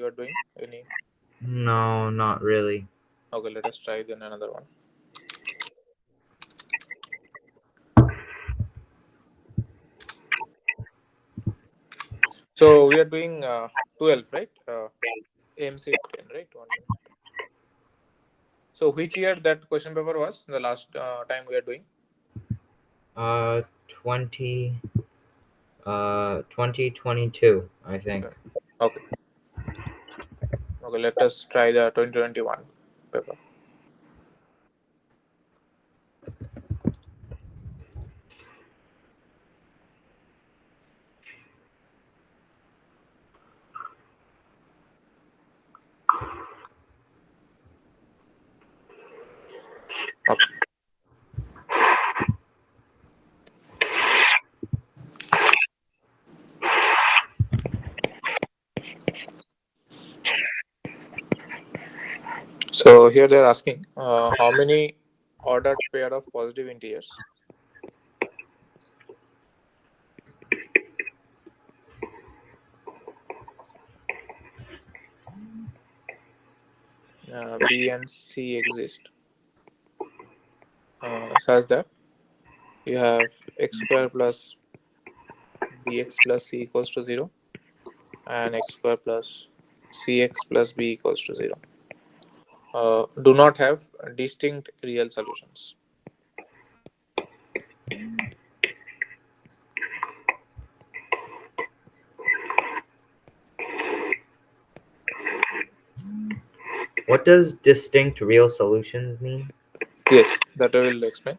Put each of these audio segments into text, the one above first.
you are doing any? No, not really. Okay, let us try then another one. So we are doing 12, right? AMC 10, right? 1 minute. So which year that question paper was the last time we are doing? 20, 2022, I think. Okay. Okay. Okay. Let us try the 2021 paper. Okay. So here they are asking how many ordered pair of positive integers B and C exist, such that you have x square plus bx plus c equals to 0 and x square plus cx plus b equals to 0. Do not have distinct real solutions. What does distinct real solutions mean? Yes, that I will explain.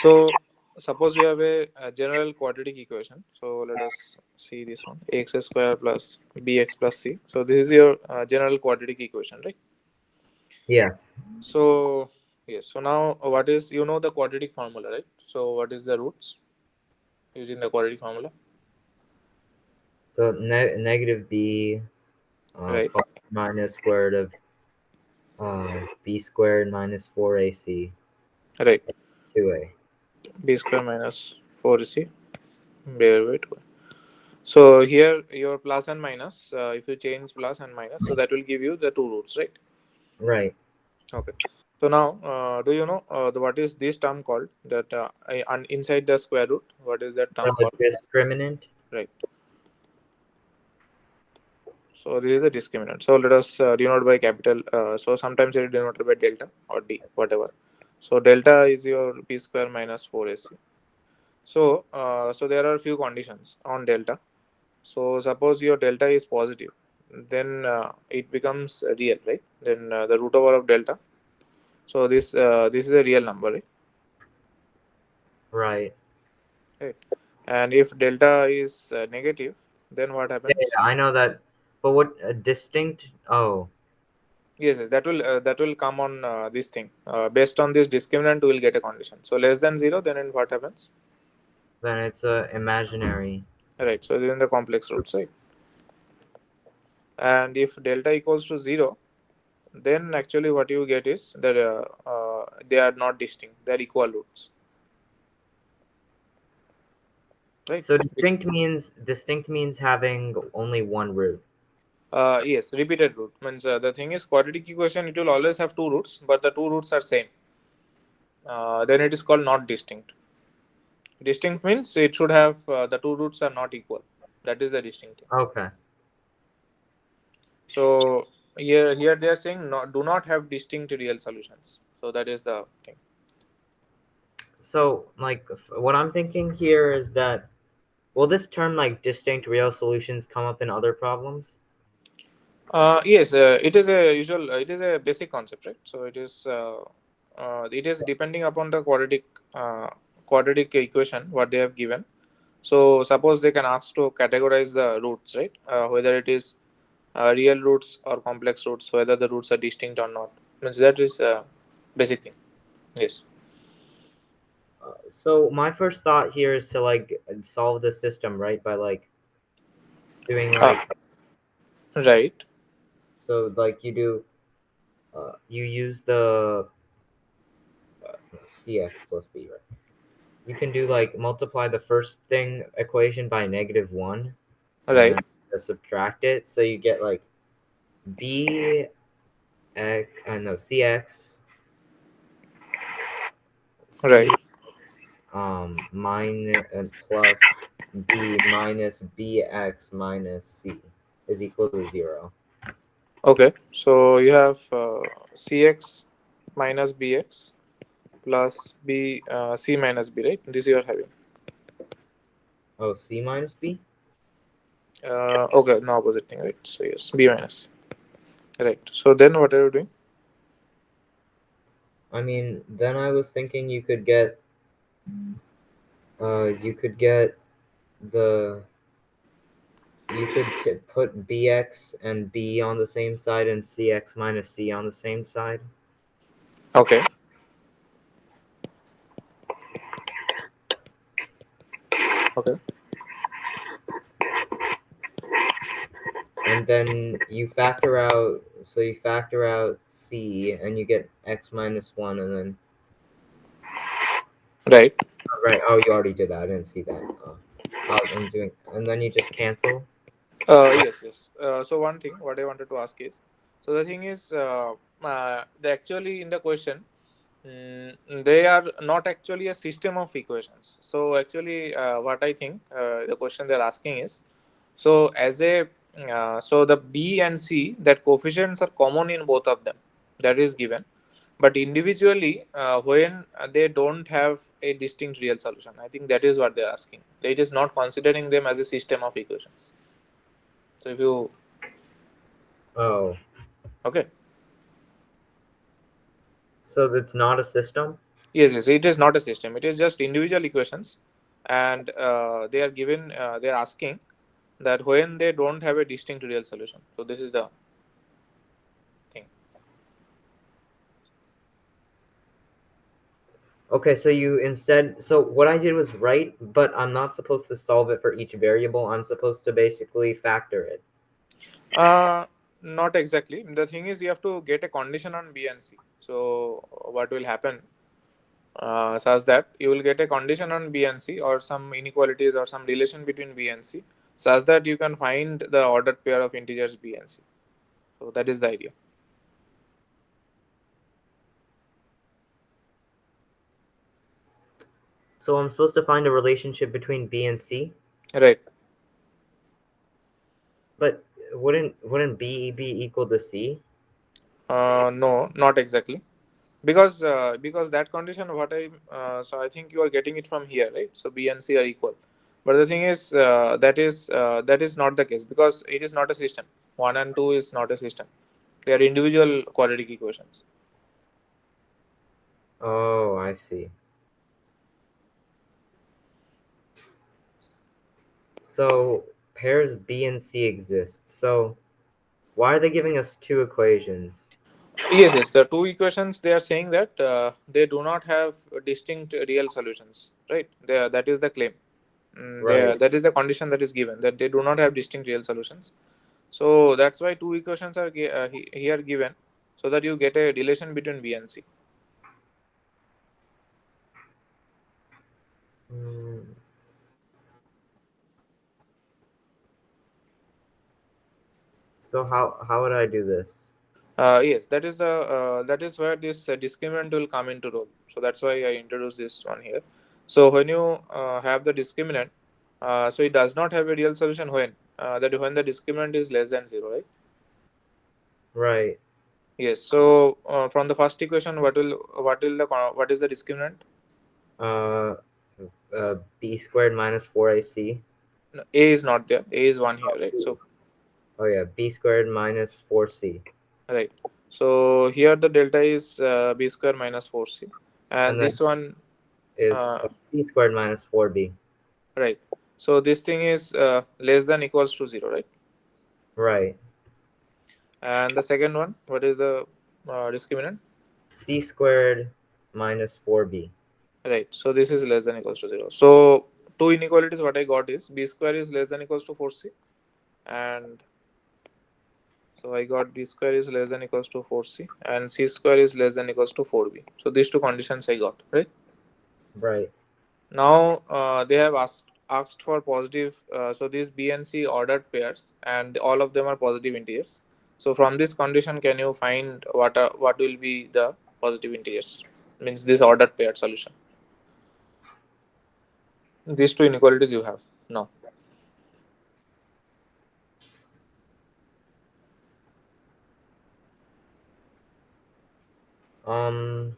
So suppose you have a general quadratic equation. So let us see this one: ax square plus bx plus c. So this is your general quadratic equation, right? Yes. So yes. So now what is, you know, the quadratic formula, right? So what is the roots using the quadratic formula, So negative b right? plus minus square root of b squared minus 4ac Right. 2a. B square minus 4c. Wait. So here your plus and minus. If you change plus and minus, so that will give you the two roots, right? Right. Okay. So now, do you know what is this term called? That inside the square root, what is that term called? Discriminant. Right. So this is the discriminant. So let us denote by capital. So sometimes it is denoted by delta or d, whatever. So delta is your b square minus 4ac. So there are a few conditions on delta. So suppose your delta is positive, then it becomes real, right? Then the root over of delta. So this is a real number, right? Right. Right. And if delta is negative, then what Yeah, happens? I know that. But what distinct? Oh, Yes, yes, that will come on this thing. Based on this discriminant, we will get a condition. So less than zero, then what happens? then it's imaginary. Right. So then the complex roots, right? And if delta equals to zero, then actually what you get is that they are not distinct; they are equal roots, right? So distinct means having only one root. Yes, repeated root means the thing is quadratic equation. It will always have two roots, but the two roots are same. Then it is called not distinct. Distinct means it should have the two roots are not equal. That is the distinct thing. Okay. So here they are saying do not have distinct real solutions. So that is the thing. So like what I'm thinking here is that will this term like distinct real solutions come up in other problems? Yes, it is a usual. It is a basic concept, right? So it is depending upon the quadratic equation what they have given. So suppose they can ask to categorize the roots, right? Whether it is real roots or complex roots, whether the roots are distinct or not. Means that is basic thing. Yes. So my first thought here is to like solve the system right by like doing Uh, like right. so like you use the cx plus b, right? You can do like multiply the first thing equation by -1 and Right. then subtract it, so you get like B X, no, CX, Right. CX minus plus B minus BX minus C is equal to 0. Okay. So you have cx minus bx plus b c minus b, right? This you are having. Oh, C minus B? Okay, no opposite thing, right? So yes, b minus. Right. So then what are you doing? I mean, then I was thinking you could get the put bx and b on the same side and cx minus c on the same side, Okay. Okay. and then you factor out c and you get x minus 1, and then Right. right, oh, you already did that, I didn't see that. I'm doing, and then you just cancel. Yes, yes. So one thing, what I wanted to ask is, so the thing is, the actually in the question, they are not actually a system of equations. So actually, what I think the question they're asking is, so as a so the B and C, that coefficients are common in both of them, that is given, but individually when they don't have a distinct real solution. I think that is what they're asking. It is not considering them as a system of equations. So if you Oh, okay, so it's not a system. yes, yes, it is not a system. It is just individual equations, and they are given. They are asking that when they don't have a distinct real solution. So this is the thing. Okay, so so what I did was right, but I'm not supposed to solve it for each variable. I'm supposed to basically factor it. Uh, Not exactly. The thing is, you have to get a condition on B and C. So what will happen? Such that you will get a condition on B and C, or some inequalities or some relation between B and C, such that you can find the ordered pair of integers B and C. So that is the idea. So I'm supposed to find a relationship between B and C, Right. but wouldn't B be equal to C? No, not exactly. Because that condition, what I so I think you are getting it from here, right? So B and C are equal, but the thing is that is not the case, because it is not a system. One and two is not a system. They are individual quadratic equations. Oh, I see. So pairs B and C exist. So why are they giving us two equations? Yes, yes. The two equations, they are saying that they do not have distinct real solutions, right? That is the claim. Right. That is the condition that is given, that they do not have distinct real solutions. So that's why two equations are here given, so that you get a relation between B and C. Mm, so how would I do this? Yes, that is where this discriminant will come into role. So that's why I introduced this one here. So when you have the discriminant, so it does not have a real solution when the discriminant is less than zero, right? Right. Yes. So from the first equation, what is the discriminant? Uh, B squared minus 4AC. No, A is not there. A is one here, right? So Oh yeah, B squared minus 4C. right. So here the delta is b square minus 4c, And and then this one is uh, C squared minus 4B. right. So this thing is less than equals to zero, right? Right. And the second one, what is the discriminant? C squared minus 4B. Right. So this is less than equals to zero. So two inequalities, what I got is b square is less than equals to 4c, and so I got b square is less than equals to 4c, and c square is less than equals to 4b. So these two conditions I got, right? Right. Now they have asked for positive. So these B and C ordered pairs, and all of them are positive integers. So from this condition, can you find what will be the positive integers? Means this ordered paired solution. These two inequalities you have. No. Um,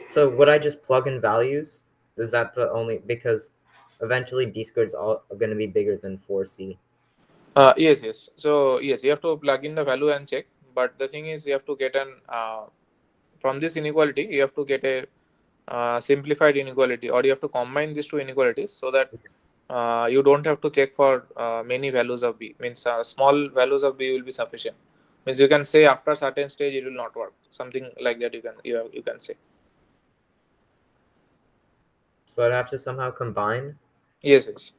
so would I just plug in values? Is that the only because eventually b squared is all going to be bigger than 4c. Yes, yes. So yes, you have to plug in the value and check. But the thing is, you have to get an from this inequality, you have to get a simplified inequality, or you have to combine these two inequalities so that you don't have to check for many values of b. Means small values of b will be sufficient. Means you can say after certain stage it will not work. Something like that you can say. So I'd have to somehow combine. Yes, yes.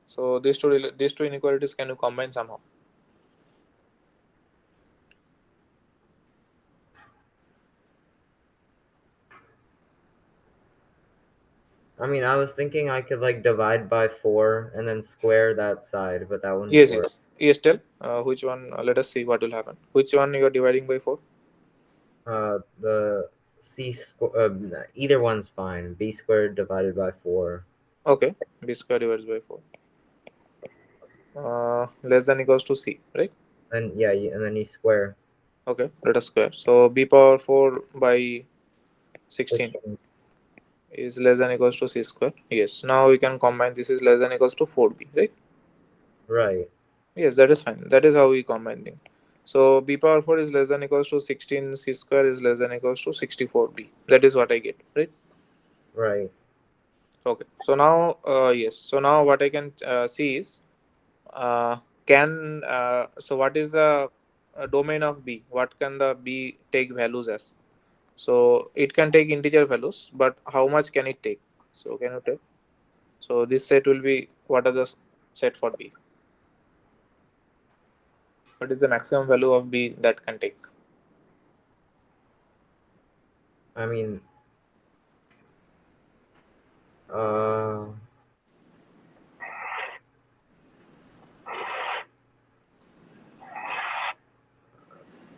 So these two inequalities can you combine somehow? I mean, I was thinking I could like divide by 4 and then square that side, but that wouldn't Yes, work. yes. Yes, tell which one. Let us see what will happen. Which one you are dividing by 4? The either one's fine. B squared divided by 4. Okay, b square divided by 4. Less than equals to c, right? And yeah, and then you square. Okay, let us square. So b power 4 by 16 16. is less than equals to c square. Yes, now we can combine this is less than equals to 4b, right? Right, Yes, that is fine. That is how we combine thing. So b power 4 is less than equals to 16, c square is less than equals to 64b. That is what I get, right? right. Okay, so now, yes, so now what I can see is, can, so what is the domain of b? What can the b take values as? So it can take integer values, but how much can it take? So can you tell? So this set will be, what are the set for b? What is the maximum value of b that can take? I mean, uh,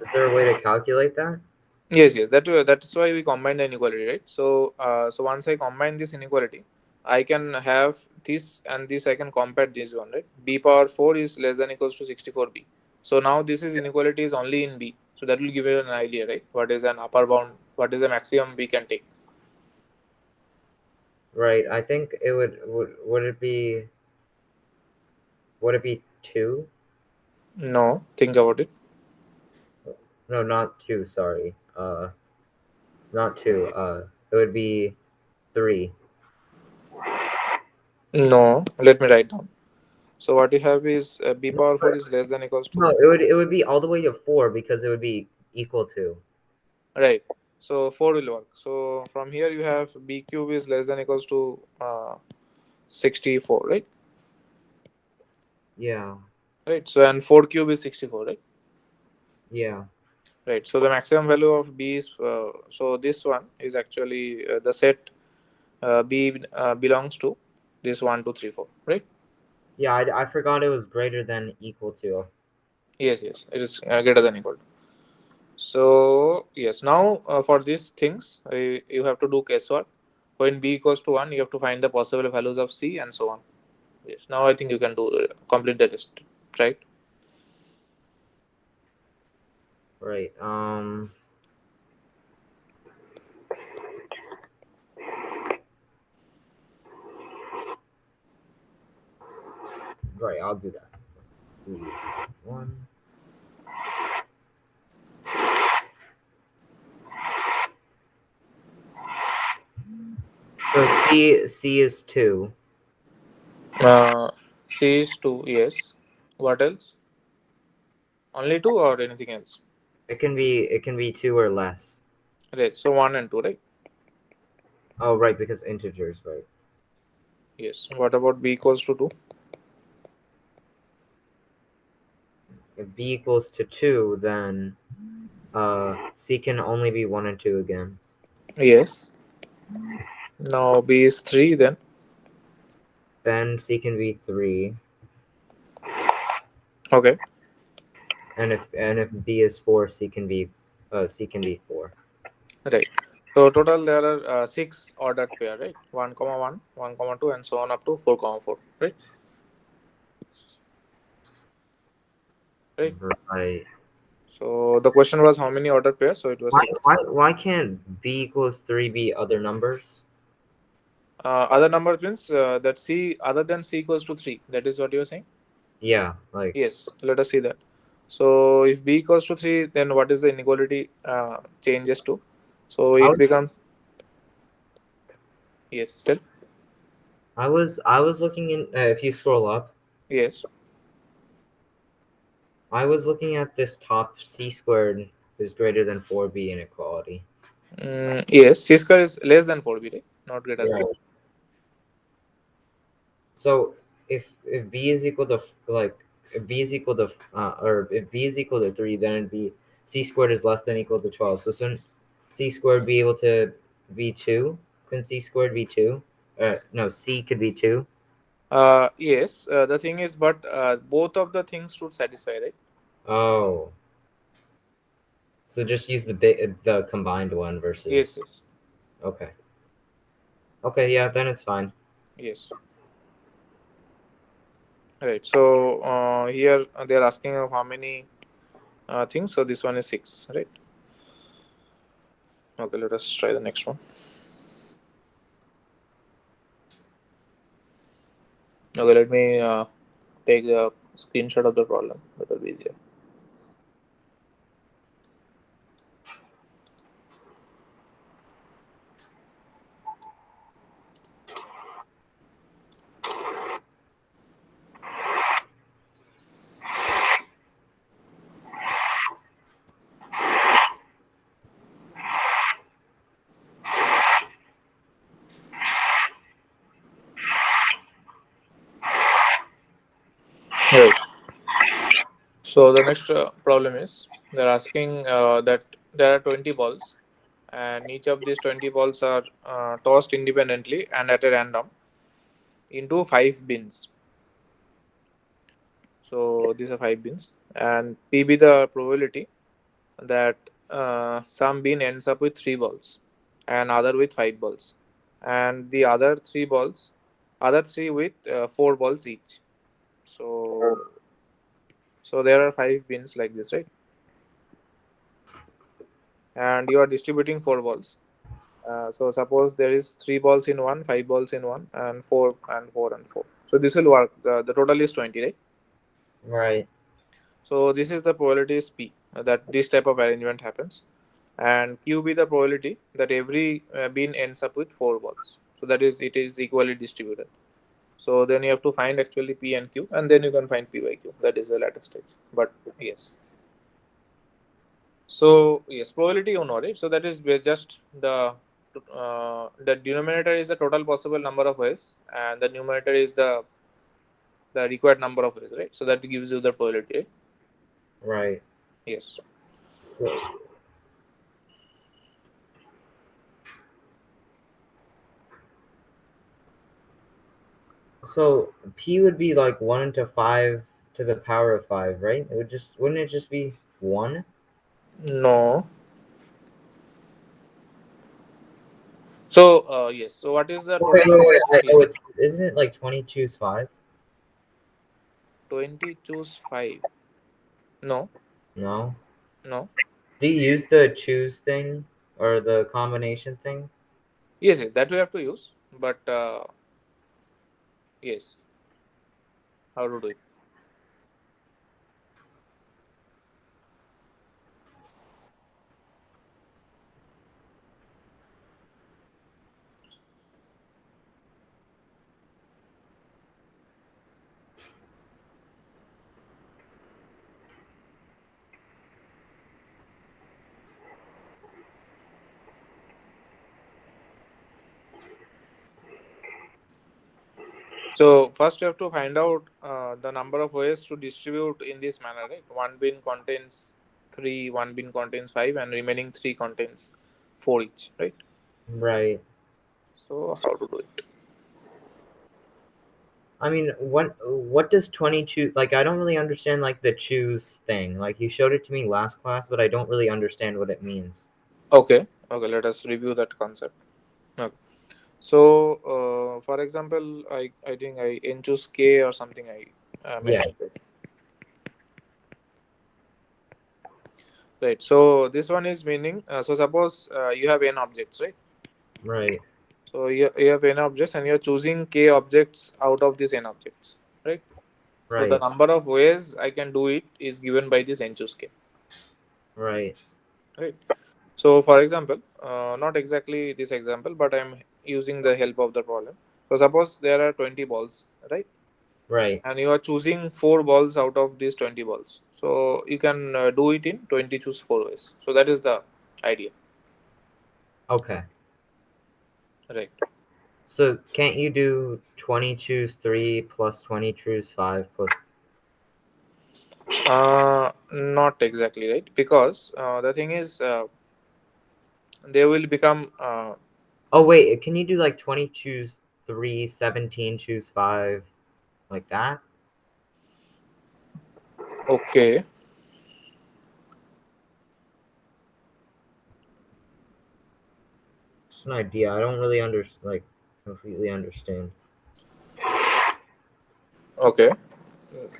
is there a way to calculate that? Yes, yes. That's why we combine the inequality, right? So, so once I combine this inequality, I can have this and this. I can compare this one, right? B power 4 is less than equals to 64b. So now this is inequality is only in b. So that will give you an idea, right? What is an upper bound? What is the maximum b can take? Right. I think it would it be 2? No, think about it. No, not 2, sorry. Not 2. It would be 3. No, let me write down. So what you have is b No, power 4 is less than equals to, no, it would be all the way to 4 because it would be equal to. right. So 4 will work. So from here you have b cube is less than equals to 64, right? Yeah. Right. So and 4 cube is 64, right? Yeah. Right. So the maximum value of b is so this one is actually the set b belongs to this 1, 2, 3, 4, right? Yeah, I forgot it was greater than equal to. Yes, yes. It is greater than equal to. So yes, now for these things you have to do case work. When b equals to 1, you have to find the possible values of c and so on. Yes. Now I think you can do complete the test, right? Right. Right, I'll do that. 1. So C is 2. C is 2. Yes. What else? Only 2 or anything else? It can be 2 or less. Right. So 1 and 2, right? Oh, right, because integers, right. Yes. What about b equals to 2? If B equals to 2, then C can only be 1 and 2 again. Yes. Now b is 3 then. Then C can be 3. Okay, And if B is 4, C can be 4. right. So total there are six ordered pair, right? 1 comma 1, 1 comma 2, and so on up to 4 comma 4, right? Right. Right. So the question was how many ordered pairs? So it was Why six. why why can't B equals 3 be other numbers? Other number means that c other than c equals to 3. That is what you are saying. Yeah, like Yes. Let us see that. So if b equals to 3, then what is the inequality changes to? So I it was becomes, yes. Still, I was looking in if you scroll up, yes. I was looking at this top C squared is greater than 4B inequality. Yes. C square is less than 4b, right? Not greater than. Right. So if B is equal to if B is equal to or if B is equal to 3, then it'd be C squared is less than equal to 12. So shouldn't C squared be able to be 2? Couldn't C squared be 2? No, C could be 2. Yes. The thing is, but both of the things should satisfy, right? Oh, so just use the combined one Yes. versus. Yes. Okay. Okay, yeah, then it's fine. Yes. Right. So here they are asking of how many things. So this one is six, right? Okay. Let us try the next one. Okay. Let me take a screenshot of the problem. That will be easier. Right. So the next problem is they're asking that there are 20 balls, and each of these 20 balls are tossed independently and at a random into five bins. So these are five bins, and P be the probability that some bin ends up with three balls, and other with five balls, and the other three with four balls each. So there are five bins like this, right? And you are distributing four balls. So suppose there is three balls in one, five balls in one, and four and four and four. So this will work. The total is 20, right? Right. So this is the probability is P that this type of arrangement happens, and Q be the probability that every bin ends up with four balls. So that is it is equally distributed. So then you have to find actually P and Q, and then you can find P by Q. That is the latter stage. But yes. So yes, probability you know, right? So that is just the denominator is the total possible number of ways, and the numerator is the required number of ways, right? So that gives you the probability, right? Right. Yes. So so P would be like 1 into 5 to the power of 5, right? Wouldn't it just be 1? No. So yes. So what is the Oh, wait, total wait, number wait. of Oh, P? it's isn't it like 20 choose 5? 20 choose 5. No. No. No. Do you use the choose thing or the combination thing? Yes, yes, that we have to use. But yes, how to do it? So first you have to find out the number of ways to distribute in this manner, right? One bin contains three, one bin contains five, and remaining three contains four each, right? Right. So how to do it? I mean, what does 20 choose? Like, I don't really understand like the choose thing. Like, you showed it to me last class, but I don't really understand what it means. Okay, okay, let us review that concept. Okay. So, for example, I think I n choose k or something I Yeah, mentioned. Right. So this one is meaning. So suppose you have n objects, right? right, So you have n objects and you're choosing k objects out of these n objects, right? So the right, number of ways I can do it is given by this n choose k, right, right? So for example, not exactly this example, but I'm using the help of the problem. So suppose there are 20 balls, right? right. And you are choosing four balls out of these 20 balls. So you can do it in 20 choose four ways. So that is the idea, Okay. right? So can't you do 20 choose 3 plus 20 choose 5 plus. Not exactly, right? Because the thing is, they will become Oh, wait, can you do like 20 choose 3, 17 choose 5, like that? okay. It's an idea. I don't really like completely understand. Okay,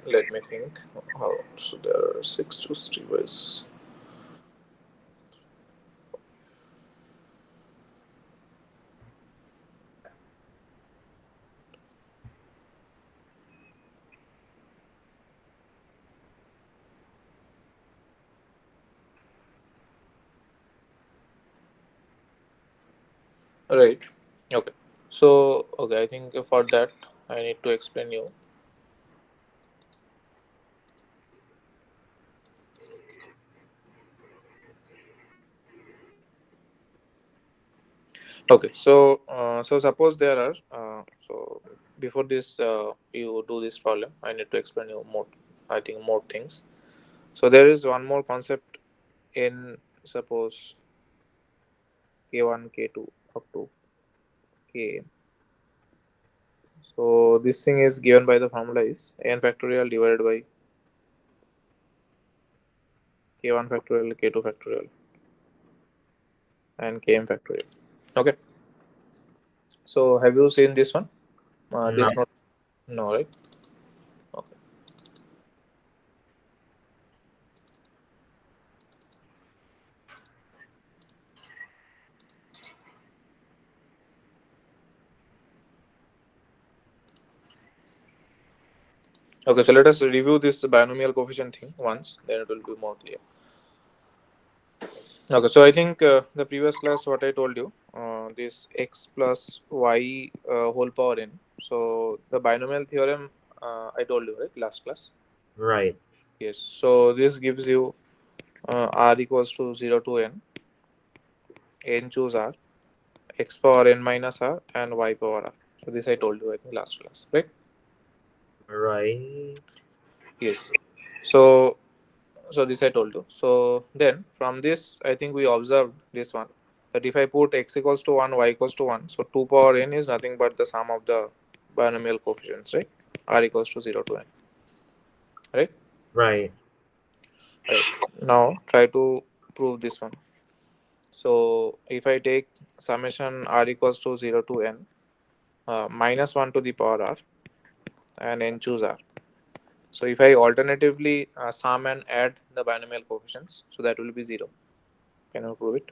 let me think. How, so there are six choose three ways. Right. Okay. So okay, I think for that I need to explain you. Okay. So so suppose there are so before this you do this problem, I need to explain you more. I think more things. So there is one more concept in suppose k1 k2 up to k. So this thing is given by the formula is n factorial divided by k1 factorial, k2 factorial, and km factorial. Okay. So have you seen this one? No. This not no, right? Okay. Okay. So let us review this binomial coefficient thing once, then it will be more clear. Okay. So I think the previous class what I told you, this x plus y whole power n. So the binomial theorem I told you right last class. Right, Yes. So this gives you r equals to 0 to n choose r, x power n minus r, and y power r. So this I told you in the last class, right? right, Yes. So so this I told you. So then from this, I think we observed this one that if I put x equals to 1, y equals to 1, so 2 power n is nothing but the sum of the binomial coefficients, right? R equals to 0 to n, right? right, Right. Now try to prove this one. So if I take summation r equals to 0 to n minus 1 to the power r and n choose r. So if I alternatively sum and add the binomial coefficients, so that will be 0. Can you prove it?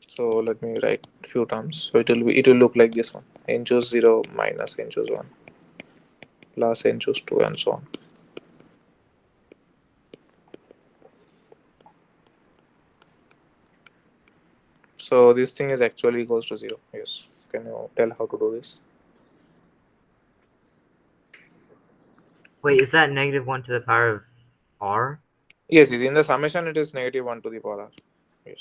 So let me write few terms. So it will look like this one. N choose 0 minus n choose 1 plus n choose 2 and so on. So this thing is actually equals to 0. Yes. Can you tell how to do this? Wait, is that negative 1 to the power of r? Yes, in the summation it is negative 1 to the power r. Yes.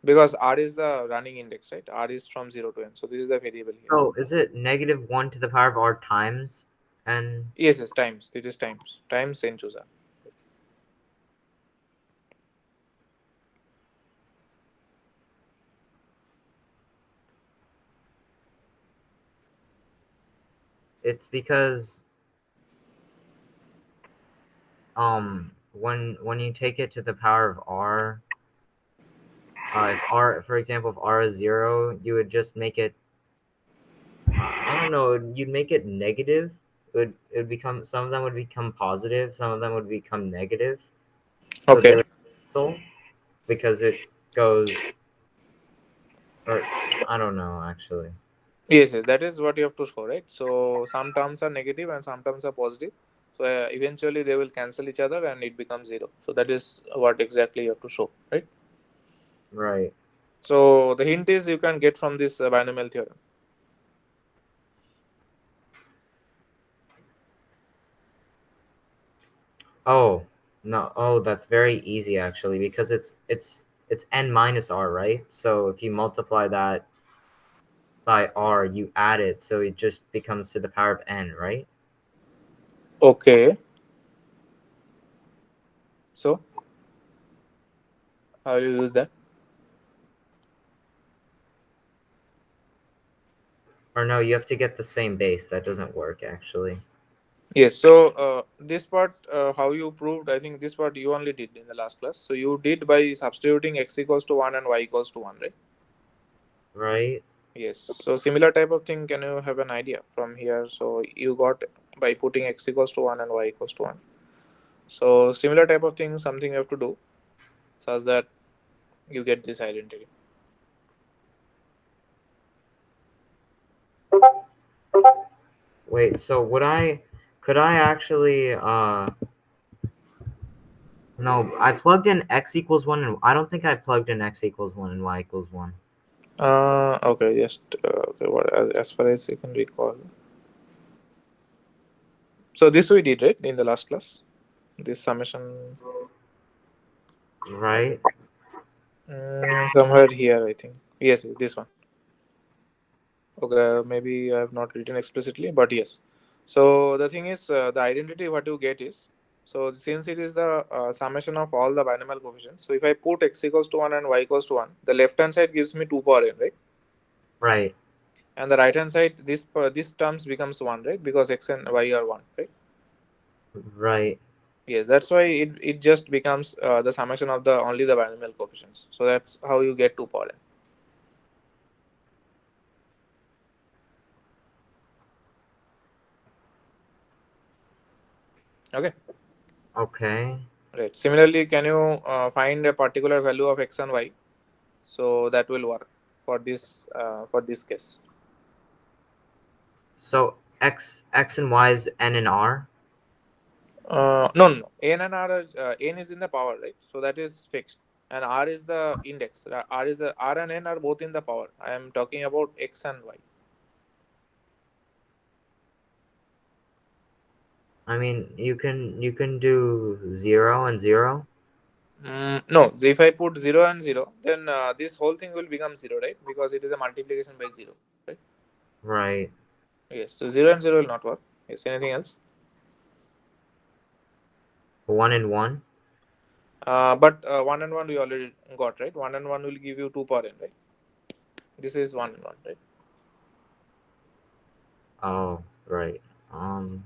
Because r is the running index, right? R is from 0 to n. So this is the variable here. Oh, is it negative 1 to the power of r times n? Yes, yes, times. It is times. Times n choose r. It's because when you take it to the power of r, if r, for example, if r is 0, you would just make it, I don't know, you'd make it negative. It would become, some of them would become positive, some of them would become negative. So they Okay. would cancel because it goes, or I don't know actually. Yes, yes, that is what you have to show, right? So some terms are negative and some terms are positive. So eventually they will cancel each other and it becomes zero. So that is what exactly you have to show, right? Right. So the hint is you can get from this binomial theorem. Oh, no. Oh, that's very easy actually because it's n minus r, right? So if you multiply that by r, you add it, so it just becomes to the power of n, right? Okay. So how will you use that? Or no, you have to get the same base. That doesn't work actually. Yes. So this part, how you proved, I think this part you only did in the last class. So you did by substituting x equals to 1 and y equals to 1, right? Right? Yes. So similar type of thing, can you have an idea from here? So you got by putting x equals to 1 and y equals to 1. So similar type of thing, something you have to do such that you get this identity. Wait, so could I actually no, I plugged in x equals 1 and I don't think I plugged in x equals 1 and y equals 1. Okay, just okay. What as far as you can recall. So this we did right in the last class. This summation Right? somewhere here, I think. Yes, yes, this one. Okay, maybe I have not written explicitly, but yes. So the thing is, the identity what you get is, so since it is the summation of all the binomial coefficients. So if I put x equals to 1 and y equals to 1, the left hand side gives me 2 power n, right? Right. And the right hand side, this terms becomes 1, right? Because x and y are 1, right? Right. Yes, that's why it just becomes the summation of the only the binomial coefficients. So that's how you get 2 power n. Okay. Okay. Right. Similarly, can you find a particular value of x and y? So that will work for this case. So x and y is n and r. No, no, no. N and R are, n is in the power, right? So that is fixed, and R is the index. R and n are both in the power. I am talking about x and y. I mean, you can do 0 and 0. No, so if I put 0 and 0, then this whole thing will become 0, right? Because it is a multiplication by 0, right? Right. Yes, so 0 and 0 will not work. Yes, anything else? 1 and 1. But 1 and 1 we already got, right? 1 and 1 will give you 2 power n, right? This is 1 and 1, right? Oh, right. Um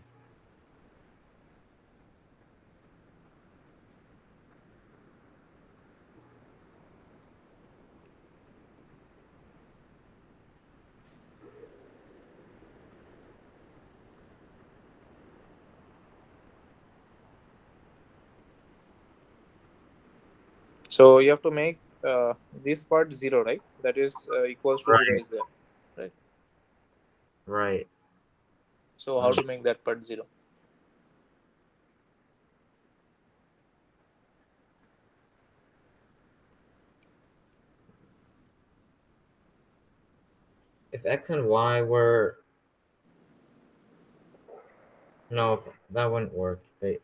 So you have to make this part 0, right? That is equals to 0 right. is there, right? Right. So how to make that part 0? If x and y were, no, that wouldn't work. They,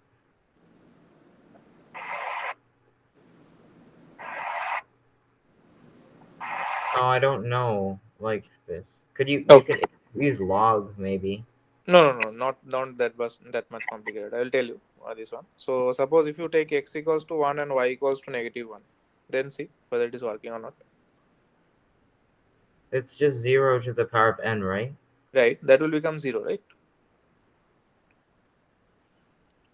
no, I don't know. Like this. Could you Okay. can use log maybe. No, no, no, not that much complicated. I will tell you this one. So suppose if you take x equals to 1 and y equals to negative 1, then see whether it is working or not. It's just 0 to the power of n, right? Right? That will become 0, right?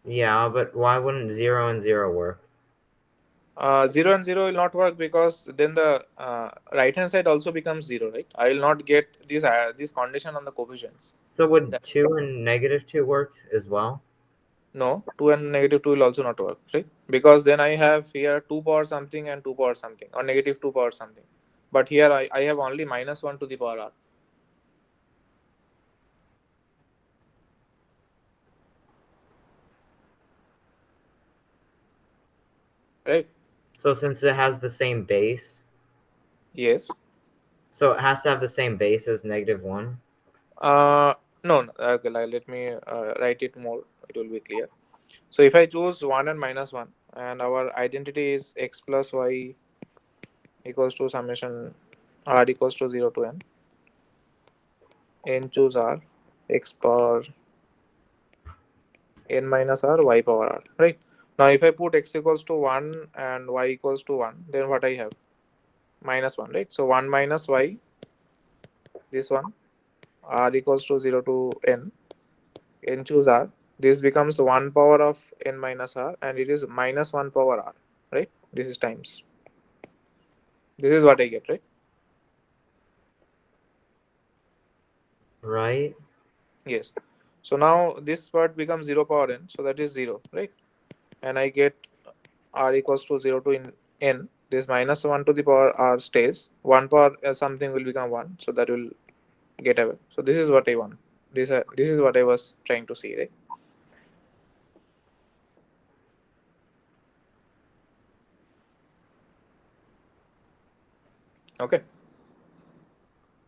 Yeah, but why wouldn't 0 and 0 work? 0 and 0 will not work because then the right hand side also becomes 0, right? I will not get this condition on the coefficients. So would That, 2 and -2 work as well? no, 2 and -2 will also not work, right? Because then I have here 2 power something and 2 power something, or negative 2 power something. But here I have only -1 to the power r, right? So since it has the same base, Yes. so it has to have the same base as -1. Uh, no, no. Okay, let me write it more. It will be clear. So if I choose 1 and -1, and our identity is x plus y equals to summation r equals to 0 to n choose r, x power n minus r, y power r, right? Now if I put x equals to 1 and y equals to 1, then what I have? -1, right? So 1 minus y, this one, r equals to 0 to n choose r. This becomes 1 power of n minus r, and it is -1 power r, right? This is times. This is what I get, right? Right? Yes. So now this part becomes 0 power n, so that is 0, right? And I get r equals to 0 to n. This -1 to the power r stays. 1 power something will become 1, so that will get away. So this is what I want. This is what I was trying to see, right? Okay.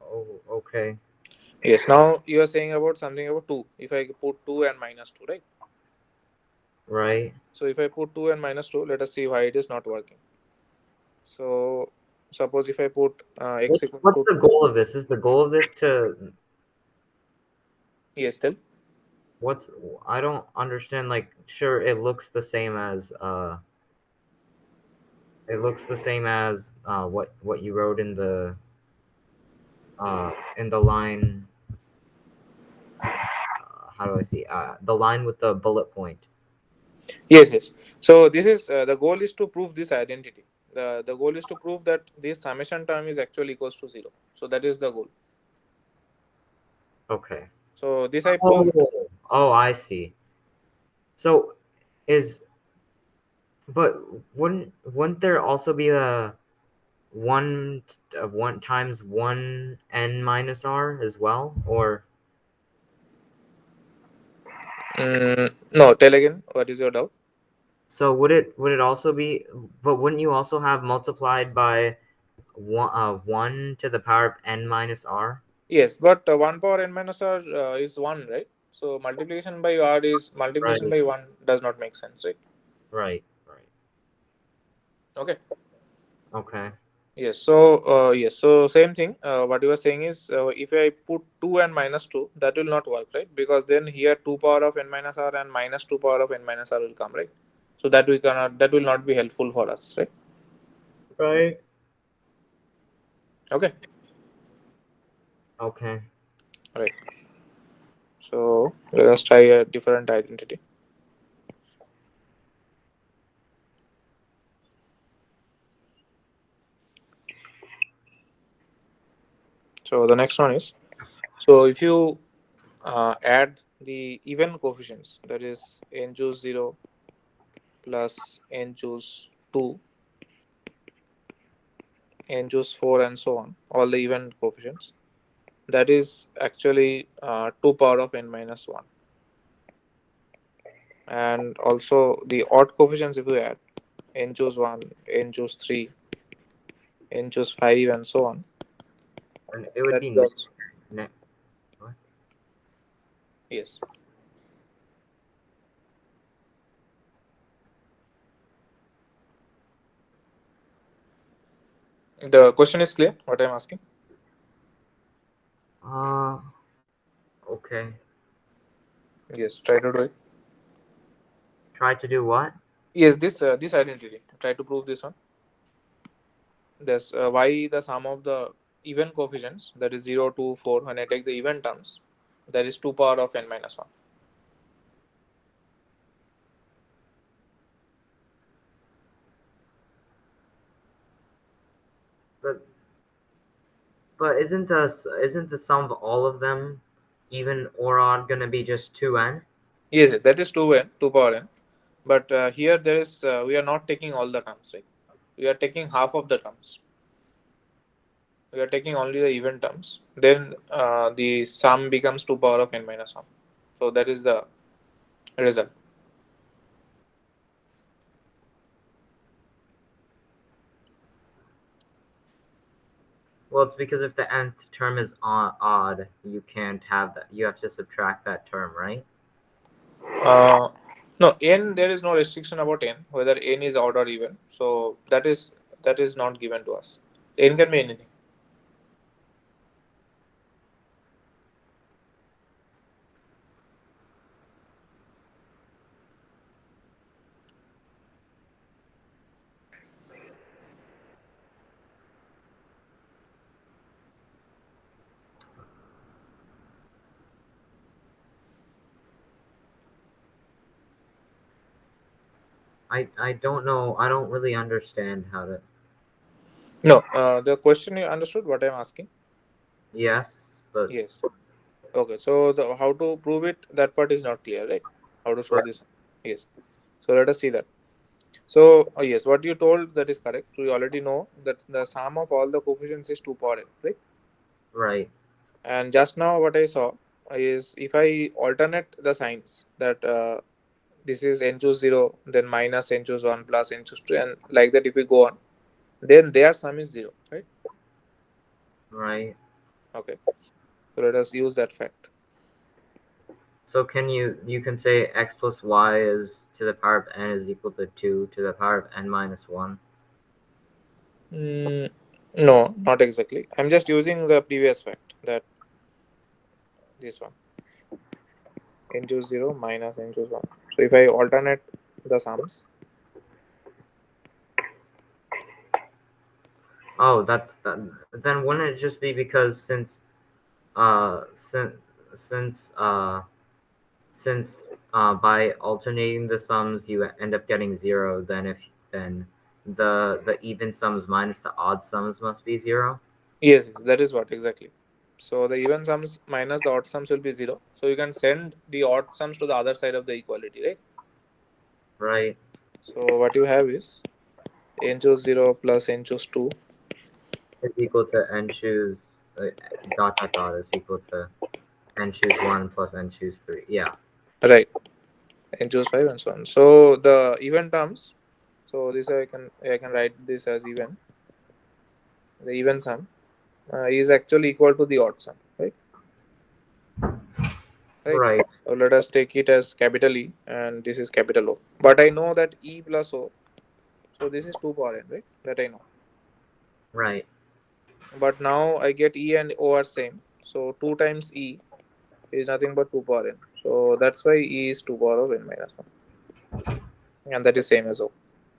Oh, okay. Yes. Now you are saying about something about 2. If I put 2 and -2, right? Right. So if I put 2 and -2, let us see why it is not working. So suppose if I put x equals What's to the 2. goal of this? Is the goal of this to Yes, tell. what's I don't understand, like sure it looks the same as what you wrote in the line how do I see the line with the bullet point. Yes, yes. So this is the goal is to prove this identity. The goal is to prove that this summation term is actually equals to 0. So that is the goal. Okay. So this I proved. Oh, oh, I see. So is but wouldn't there also be a one times one n minus r as well, or No, tell again. What is your doubt? so would it also be, but wouldn't you also have multiplied by one to the power of n minus r? Yes, but 1 power n minus r is 1, right? So multiplication by r is multiplication Right, by 1 does not make sense, right? right. Okay. Okay. Yes. So yes. So same thing. What you are saying is if I put 2 and -2, that will not work, right? Because then here 2 power of n minus r and -2 power of n minus r will come, right? So that we cannot. That will not be helpful for us, right? Right. Okay. Okay. Right. So let us try a different identity. So the next one is, so if you add the even coefficients, that is n choose 0 plus n choose 2, n choose 4, and so on, all the even coefficients, that is actually 2 power of n minus 1. And also the odd coefficients, if you add n choose 1, n choose 3, n choose 5, and so on, And it would that be is also, ne- what? yes. The question is clear, what I'm asking? uh okay. Yes, try to do it. Try to do what? Yes, this identity. Try to prove this one. This y the sum of the even coefficients, that is 0 to 4. When I take the even terms, that is 2 power of n minus 1. But but isn't the sum of all of them, even or odd, gonna be just 2n? Yes, yes, that is 2n, 2 power n. But here there is we are not taking all the terms, right? We are taking half of the terms. We are taking only the even terms. Then the sum becomes 2 power of n minus 1. So that is the result. Well, it's because if the nth term is odd, you can't have that. You have to subtract that term, right? Uh, no, n, there is no restriction about n, whether n is odd or even. So that is not given to us. N can be anything. I don't know. I don't really understand how to. No, the question you understood what I'm asking? Yes, but Yes. Okay, so how to prove it, that part is not clear, right? How to show right, this? Yes. So let us see that. So yes, what you told, that is correct. So you already know that the sum of all the coefficients is 2 power n, right? right, And just now what I saw is if I alternate the signs, that this is n choose 0, then minus n choose 1 plus n choose 2, and like that if we go on, then their sum is 0, right? right. Okay. So let us use that fact. So you can say x plus y is to the power of n is equal to 2 to the power of n minus 1. Mm, no, not exactly. I'm just using the previous fact, that this one, n choose 0 minus n choose 1. So if I alternate the sums, Oh, that's that. Then wouldn't it just be because uh since since uh by alternating the sums you end up getting 0, then the even sums minus the odd sums must be 0. yes, yes, that is what exactly. So the even sums minus the odd sums will be 0. So you can send the odd sums to the other side of the equality, right? Right. So what you have is n choose 0 plus n choose 2. Is equal to n choose dot dot dot is equal to n choose 1 plus n choose 3. Yeah. Right, n choose 5 and so on. So the even terms, so this I can write this as even. The even sum is actually equal to the odd sum, right? Right. Right. So let us take it as capital E and this is capital O. But I know that E plus O, so this is 2 power n, right? That I know. Right. But now I get E and O are same. So 2 times E is nothing but 2 power n. So that's why E is 2 power of n minus 1. And that is same as O.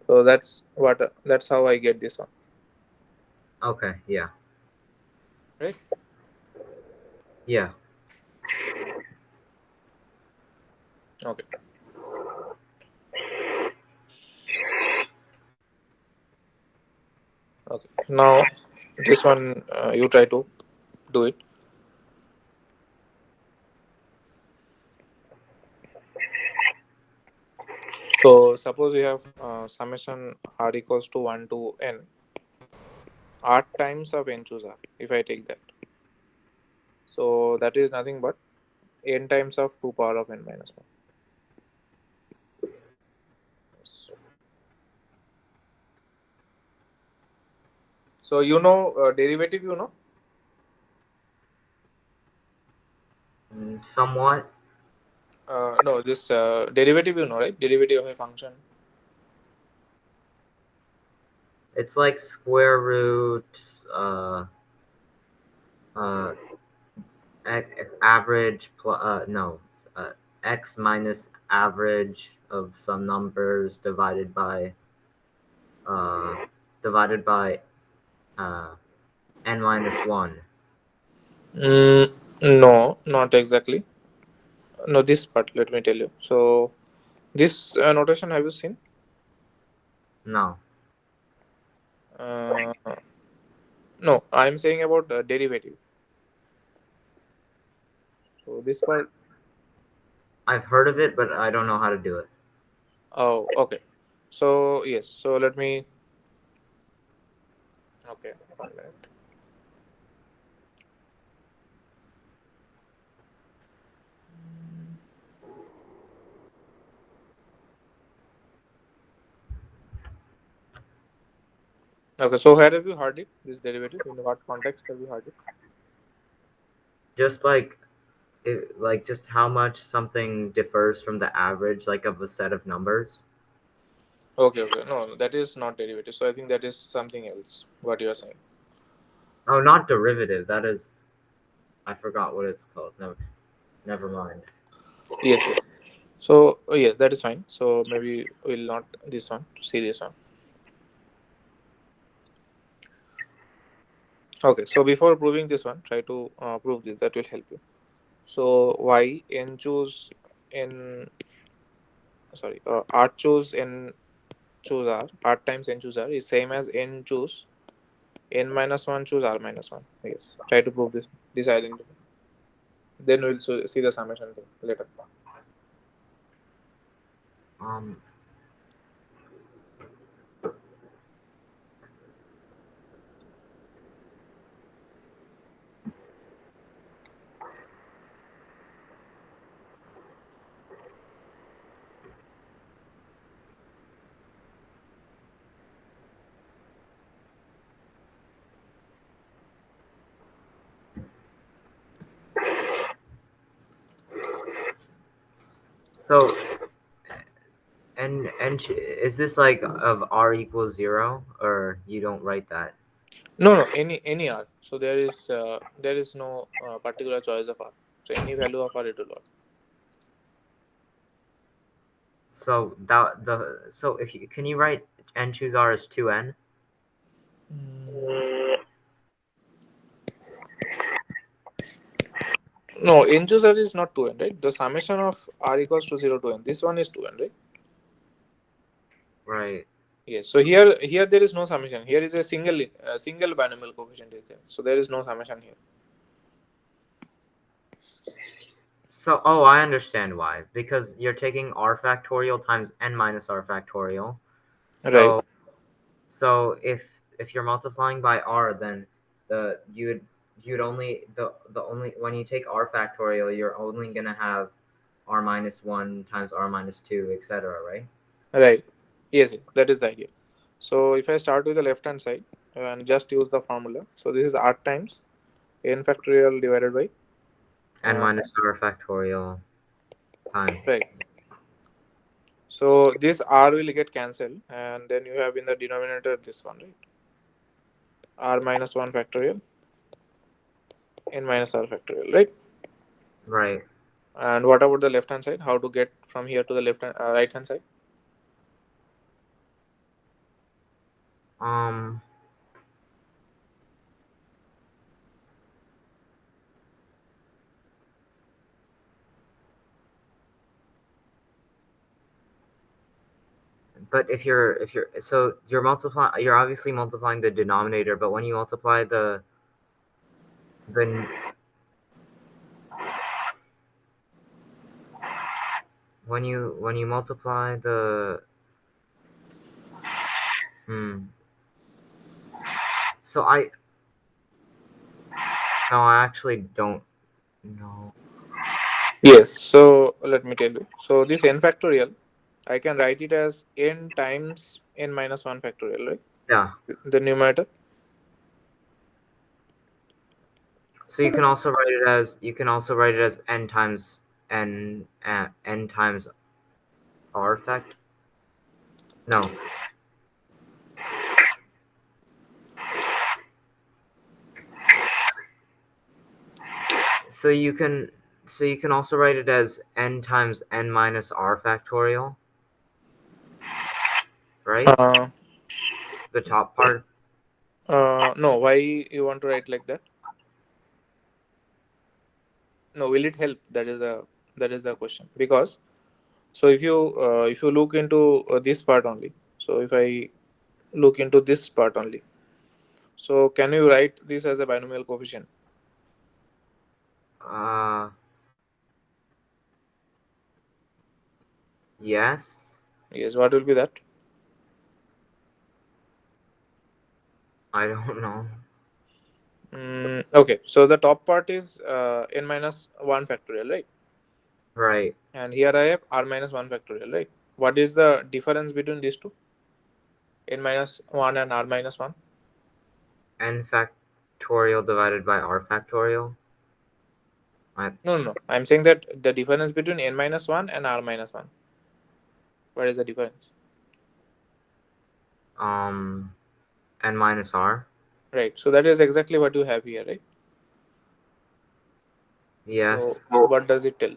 So that's how I get this one. Okay. Yeah. Right? Yeah. Okay. Okay. Now this one you try to do it. So suppose you have summation r equals to 1 to n, r times of n choose r, if I take that. So that is nothing but n times of 2 power of n minus 1. So you know derivative, you know? Somewhat. No, this derivative, you know, right? Derivative of a function. It's like square root uh average plus no x minus average of some numbers uh divided by uh n minus 1. No, not exactly. No, this part, let me tell you. So this notation have you seen? No. Uh, No, I'm saying about derivative. So this part. I've heard of it, but I don't know how to do it. Oh, okay. So yes. So let me. Okay. 1 minute. Okay. So where have you heard it? This derivative. In what context have you heard it? Just like like just how much something differs from the average, like of a set of numbers. Okay. Okay. No, that is not derivative. So I think that is something else. What you are saying. Oh, not derivative. That is, I forgot what it's called. No, never mind. Yes. Yes. So yes, that is fine. So maybe we'll not this one. See this one. Okay. So before proving this one, try to prove this. That will help you. So y n choose n, sorry, r choose n choose r, r times n choose r is same as n choose n minus 1 choose r minus 1. Yes. Try to prove this identity. Then we'll see the summation thing later. Um, so is this like of r equals 0, or you don't write that? No, no, any r. So there is no particular choice of r. So any value of r it will work. So that the so if you can you write n choose r as 2n? Mm, no, n choose r is not 2n, right? The summation of r equals to 0 to n. This one is 2n, right? Right. Yes. So here there is no summation. Here is a single binomial coefficient is there. So there is no summation here. So oh, I understand why. Because you're taking r factorial times n minus r factorial. Right. So so if you're multiplying by r, then the you'd only the only when you take r factorial, you're only gonna have r minus 1 times r minus 2, etc., right? Right. Yes, yes, that is the idea. So if I start with the left hand side and just use the formula, so this is r times n factorial divided by n uh, minus r factorial time. right. So this r will get cancelled, and then you have in the denominator this one, right? R minus 1 factorial n minus r factorial, right? Right. And what about the left hand side? How to get from here to the right hand side? Um, but if you're so you're obviously multiplying the denominator, but when you multiply the when you multiply the hmm. So I no, I actually don't know. Yes. So let me tell you. So this n factorial, I can write it as n times n minus 1 factorial, right? Yeah. The numerator. So you can also write it as n times n times r fact. No. So you can also write it as n times n minus r factorial, right? Uh, The top part. no. Why you want to write like that? No. Will it help? That is the question. Because so if you look into this part only. So if I look into this part only. So can you write this as a binomial coefficient? Uh, yes. Yes. What will be that? I don't know. Okay. So the top part is n minus 1 factorial, right? Right. And here I have r minus 1 factorial, right? What is the difference between these two? N minus 1 and r minus 1? N factorial divided by R factorial. I, No, no, no. I'm saying that the difference between n minus 1 and r minus 1. What is the difference? um, N minus R. Right. So that is exactly what you have here, right? So Yes. what does it tell?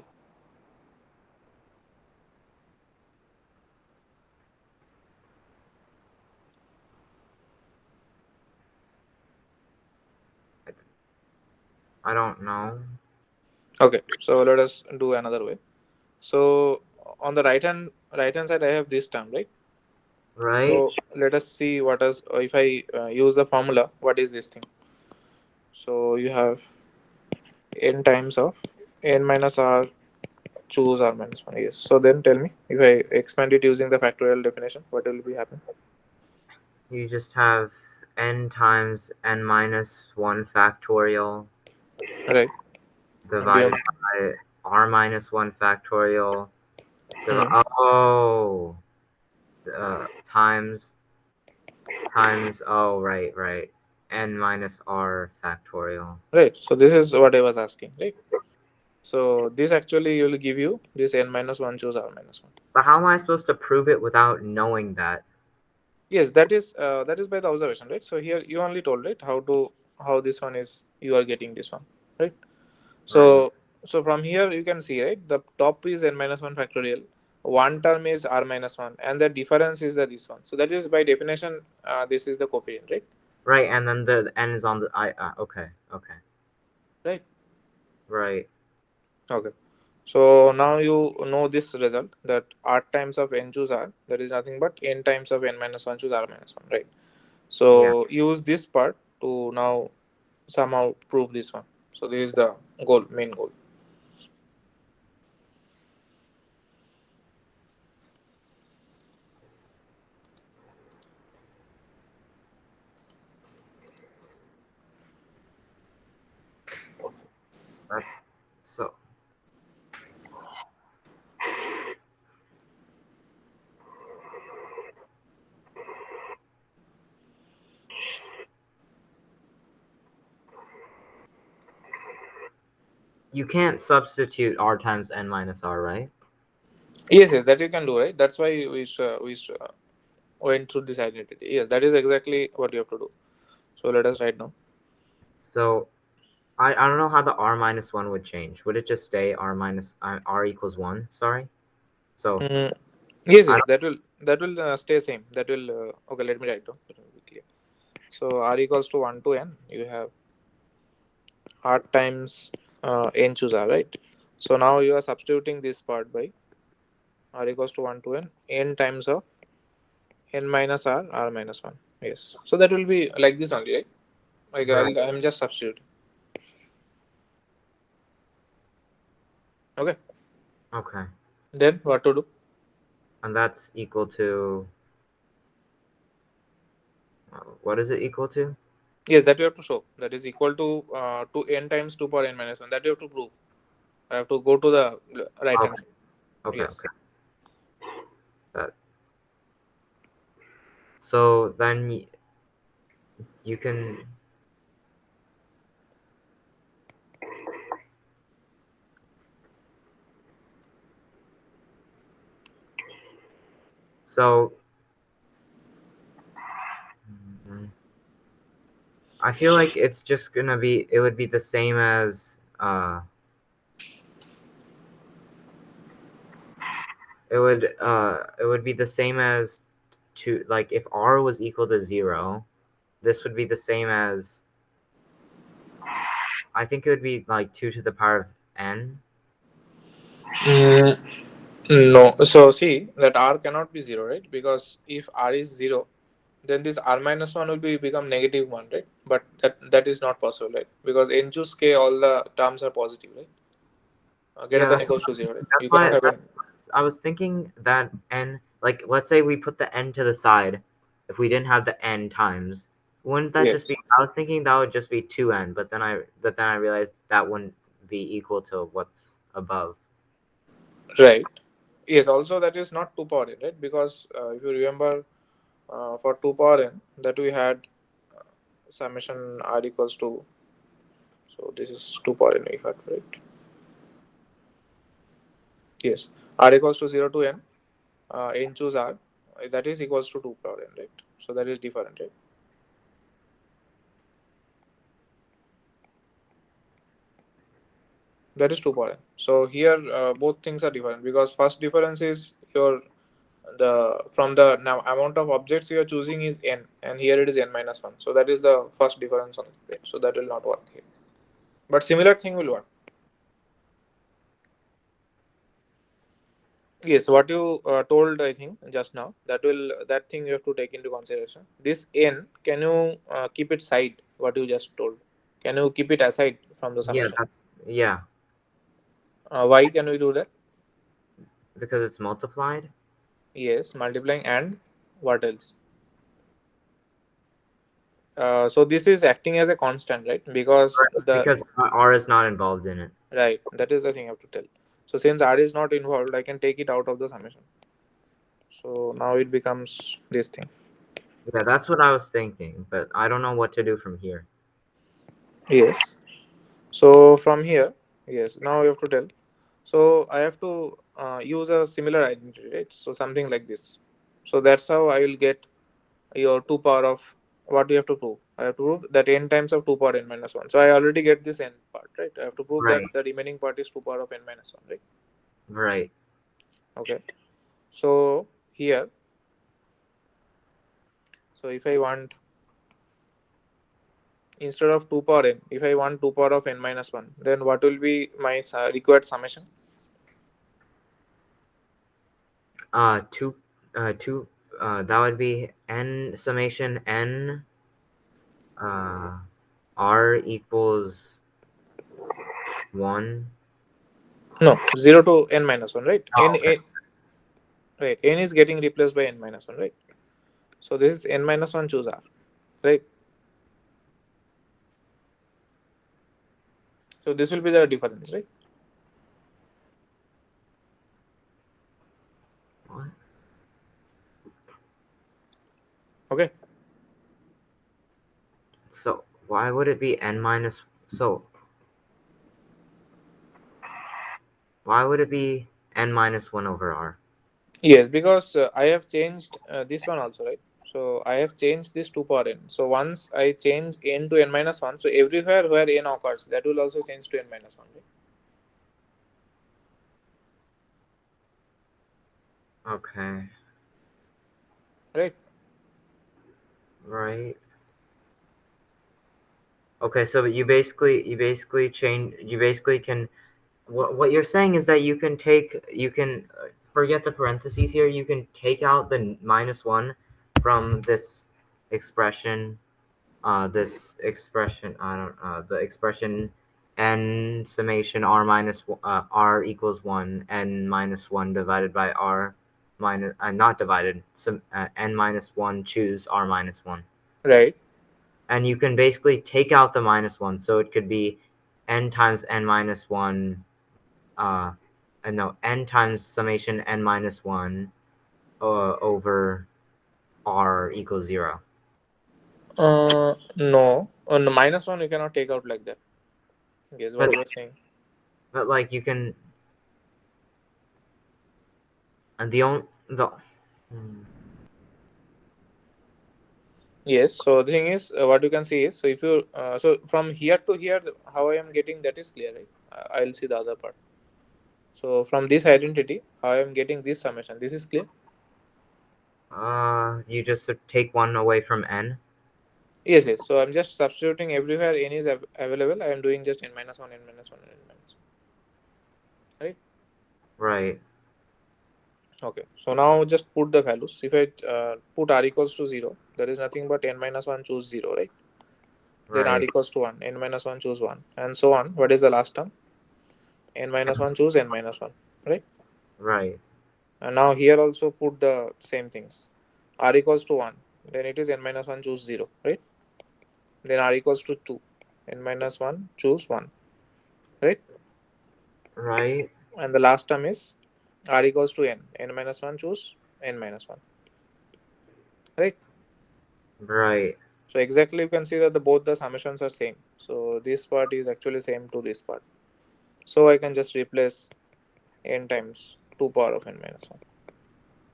I don't know. Okay. So let us do another way. So on the right hand side, I have this term, right? Right? So let us see what is if I use the formula. What is this thing? So you have n times of n minus r choose r minus 1. Yes. So then tell me if I expand it using the factorial definition, what will be happen? You just have N times N minus 1 factorial Right. And do you, divided by R minus 1 factorial. hmm, Oh, times, oh, right. N minus R factorial. right. So this is what I was asking, right? So this actually will give you this n minus 1 choose r minus 1. But how am I supposed to prove it without knowing that? Yes, that is by the observation, right? So here you only told, right, how this one is you are getting this one, right? Right. So from here you can see, right, the top is n minus 1 factorial, one term is r minus 1, and the difference is the this one. So that is by definition this is the coefficient, right? Right, and then the N is on the I. Okay. Right. Right. Okay. So now you know this result that r times of n choose r, that is nothing but n times of n minus 1 choose r minus 1, right? Yeah. So use this part to now somehow prove this one. So this is the goal, main goal. That's so. You can't substitute R times N minus R, right? Yes, yes, that you can do, right? That's why we went through this identity. Yes, that is exactly what you have to do. So let us write now. So I don't know how the R minus 1 would change. Would it just stay R equals 1? Sorry. So Mm, yes, I yes, that will stay same. That will okay. Let me write down. Let me be clear. So r equals to 1 to n. You have r times n choose r, right? So now you are substituting this part by r equals to 1 to n times of n minus r minus 1. Yes. So that will be like this only, right? Like right. I'm just substituting. Okay. Okay. Then what to do? And that's equal to what is it equal to? Yes, that you have to show. That is equal to n times 2 power n minus 1. That you have to prove. I have to go to the right hand Okay. side. Yes. Okay. That so then you can so mm, I feel like it's just gonna be it would be the same as it would be the same as two like if R was equal to 0, this would be the same as I think it would be like 2 to the power of n. Mm, no. So see that r cannot be 0, right? Because if r is 0, then this r minus 1 will be become negative 1, right? But that is not possible, right? Because n choose k, all the terms are positive, right? Greater Yeah, than equals to 0, right? that's You why cannot have an. I was thinking that n, like, let's say we put the n to the side. If we didn't have the n times, wouldn't that just Yes, be? I was thinking that would just be 2n, but then I realized that wouldn't be equal to what's above. right. Yes, also that is not 2 power n, right? Because if you remember, for 2 power n, that we had uh, summation r equals to, so this is 2 power n we had, right? Yes, r equals to 0 to n, n choose r, that is equals to 2 power n, right? So that is different, right? That is 2 power n. So here both things are different, because first difference is your the from the now amount of objects you are choosing is n, and here it is n minus 1. So that is the first difference on it. So that will not work here. But similar thing will work. Yes, what you told, I think just now, that thing you have to take into consideration. This n, can you keep it side? What you just told, can you keep it aside from the Yeah, summation? that's yeah, Why can we do that? because it's multiplied. Yes, multiplying and what else? So this is acting as a constant, right? Because Right, the because r is not involved in it. right, that is the thing I have to tell. So since r is not involved, I can take it out of the summation. So now it becomes this thing. Yeah, that's what I was thinking, but I don't know what to do from here. Yes. So from here, yes, now you have to tell. So I have to use a similar identity, right? So something like this. So that's how I will get your 2 power of, what you have to prove. I have to prove that n times of 2 power n minus 1. So I already get this n part, right? I have to prove that Right, the remaining part is 2 power of n minus 1, right? right. Okay. So here, so if I want, instead of 2 power n, if I want 2 power of n minus 1, then what will be my required summation? Two, two. That would be n summation n uh r equals 1. No, 0 to n minus 1, right? Oh, okay. Right, n is getting replaced by n minus 1, right? So this is n minus 1 choose r, right? So this will be the difference, right? What? Okay. So why would it be n minus? So why would it be n minus 1 over r? Yes, because I have changed this one also, right? So I have changed this 2 power n. So once I change n to n minus 1, so everywhere where n occurs, that will also change to n minus 1, Okay, right? right. Okay, so you basically change you basically can what you're saying is that you can forget the parentheses here. You can take out the minus 1 from expression this expression I don't the expression n summation r minus r equals 1 n minus 1 divided by r minus not divided some n minus 1 choose r minus 1, Right. and you can basically take out the minus 1, so it could be n times n minus 1 uh no, n times summation n minus 1 over r equals 0. No. On the minus 1, you cannot take out like that. Guess but what you are saying. like you can and the only the hmm. Yes. So the thing is, what you can see is, so if you, so from here to here, how I am getting that is clear, right? I'll see the other part. So from this identity, how I am getting this summation, this is clear. You just take 1 away from n. Yes, yes. So I'm just substituting everywhere n is available. I am doing just n minus 1, n minus 1, and n minus 1. Right? Right. Okay, so now just put the values. If I put r equals to 0, there is nothing but n minus 1 choose 0, right? Then r Right. equals to 1, n minus 1 choose 1, and so on. What is the last term? N minus 1 choose n minus 1, right? Right. And now here also put the same things. R equals to 1, then it is n minus 1 choose 0, right? Then r equals to 2, n minus 1 choose 1, right? Right. And the last term is r equals to n minus 1 choose n minus 1, right? Right. So exactly you can see that both the summations are same. So this part is actually same to this part. So I can just replace n times 2 power of n minus 1.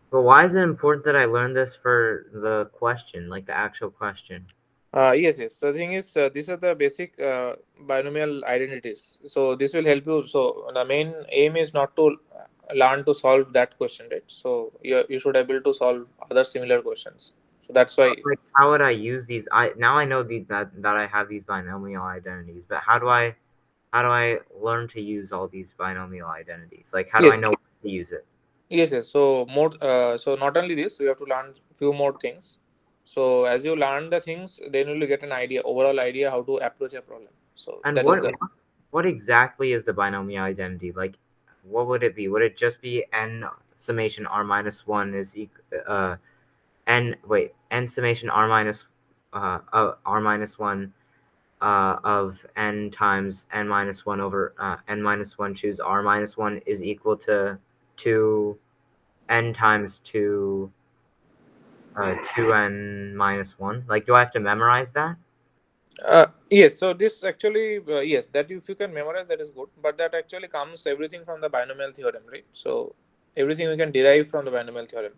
But why is it important that I learn this for the question, like the actual question? Yes, yes. So the thing is, these are the basic binomial identities. So this will help you. So the main aim is not to learn to solve that question, right? So you should able to solve other similar questions. So that's why. Like, how would I use these? I now I know that I have these binomial identities, but how do I learn to use all these binomial identities? Like, how do I Yes, know to use it? yes, yes. So more. So not only this, you have to learn few more things. So as you learn the things, then you will get an idea, overall idea how to approach a problem. So And that is what the. what exactly is the binomial identity? Like, what would it be? Would it just be n summation r minus one is n n summation r minus r minus one of n times n minus one over n minus one choose r minus one is equal to two n times two n minus one? Like, do I have to memorize that? Yes, so this actually, yes, that if you can memorize, that is good. But that actually comes everything from the binomial theorem, right? So everything we can derive from the binomial theorem.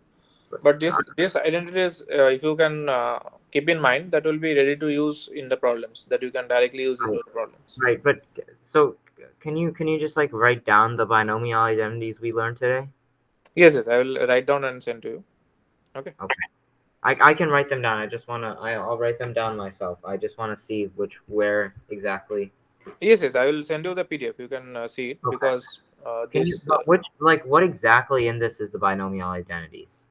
But this identities, if you can keep in mind, that will be ready to use in the problems. That you can directly use into Right, the problems. right. But so can you just like write down the binomial identities we learned today? Yes, yes, I will write down and send to you. Okay. Okay. I can write them down. I'll write them down myself. I just wanna see where exactly. Yes, yes, I will send you the PDF. You can see it Okay. because Can you this. but which like what exactly in this is the binomial identities?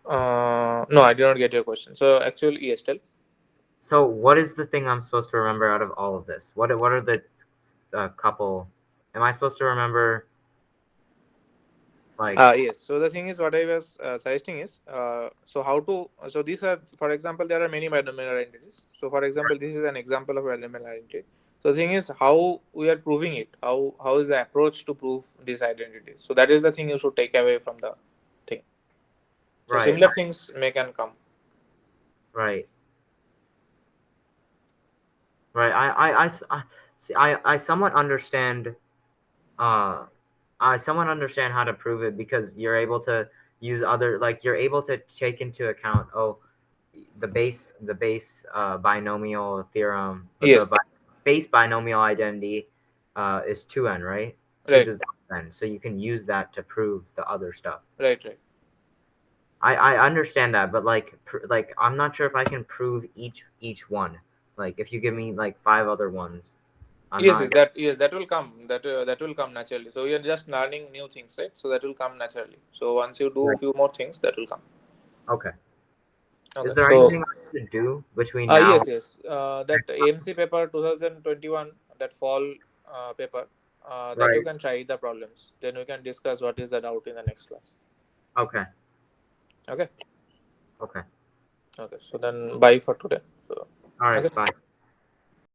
No, I did not get your question. So actually, yes, tell. So what is the thing I'm supposed to remember out of all of this? What are the couple? Am I supposed to remember like Yes. So the thing is, what I was suggesting is, so how to, so these are, for example, there are many binomial identities. So for example, this is an example of binomial identity. So the thing is, how we are proving it. How is the approach to prove this identity? So that is the thing you should take away from the thing. So right, similar things may can come. right, right? See, I somewhat understand uh I somewhat understand how to prove it because you're able to use other like you're able to take into account the base binomial theorem or Yes. base binomial identity is 2n, right? 2 Right. to the n. So you can use that to prove the other stuff. Right. Right. I understand that, but like I'm not sure if I can prove each one. Like if you give me like five other ones, I'm Yes. not. Yes. That will come. That will come naturally. So you are just learning new things, right? So that will come naturally. So once you do Right. few more things, that will come. Okay. Okay. Is there So. anything I should do between now? Yes, yes. That AMC paper 2021, that fall paper, that you Right. can try the problems. Then we can discuss what is the doubt in the next class. Okay. Okay. Okay. Okay. So then bye for today. So, All right. okay. Bye.